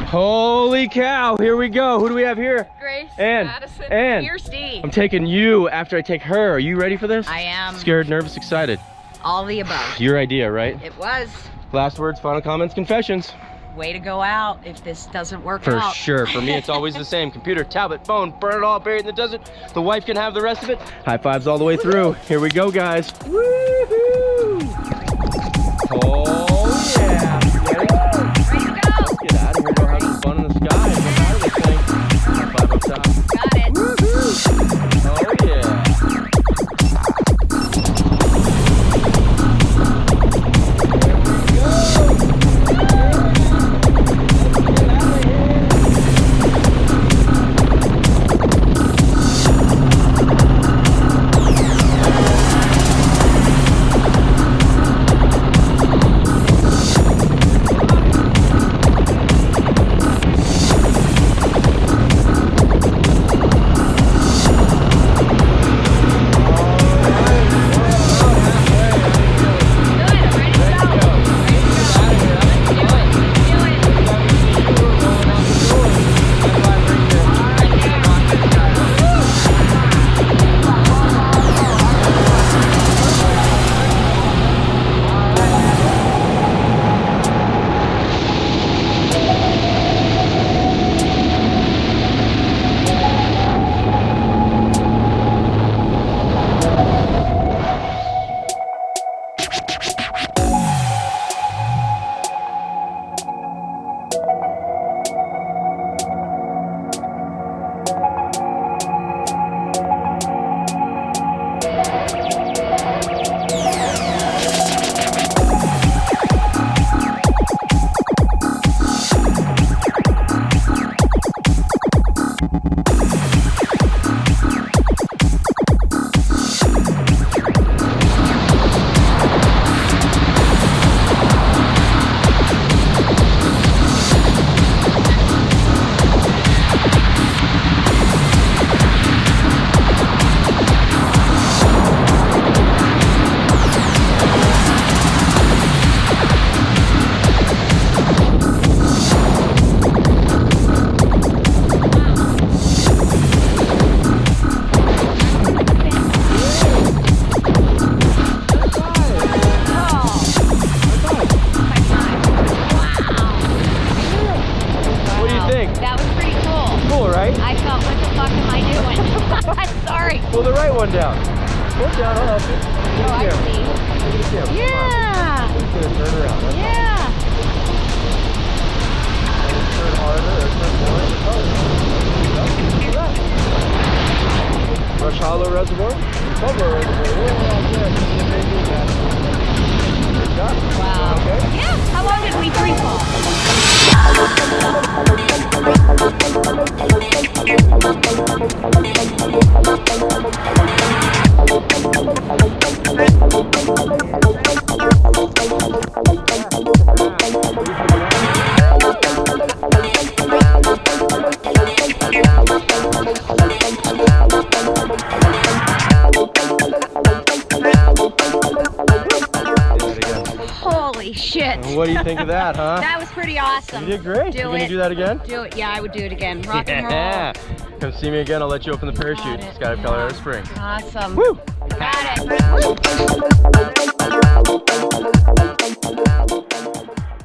Holy cow, here we go. Who do we have here? Grace, and Madison, and Kirsty. I'm taking you after I take her. Are you ready for this? I am. Scared, nervous, excited? All the above. Your idea, right? It was. Last words, final comments, confessions. Way to go out if this doesn't work For out. sure. For me, it's always the same. Computer, tablet, phone, burn it all, bury it in the desert. The wife can have the rest of it. High fives all the way through. Here we go, guys. Woohoo! Oh, yeah. Ready? Ready to go. Let's get out of here. Go have some fun in the sky. Get out of this thing. High five up top. Got it. Woohoo! Oh, yeah. Pull the right one down. Pull it down, I'll help you. Oh, I see. Yeah. It's gonna turn around. That's Yeah. turn harder or turn more. Rush Hollow Reservoir. Pueblo Reservoir. Good job. Wow. Okay. Yeah. How long did we free fall? Holy shit. What do you think of that, huh? That was pretty awesome. You did great. Do You gonna it. do that again? Do it. Yeah, I would do it again. Rock and roll. Yeah. Come see me again. I'll let you open the parachute. Skydive, Colorado Springs. Awesome. Woo! Got it. Woo.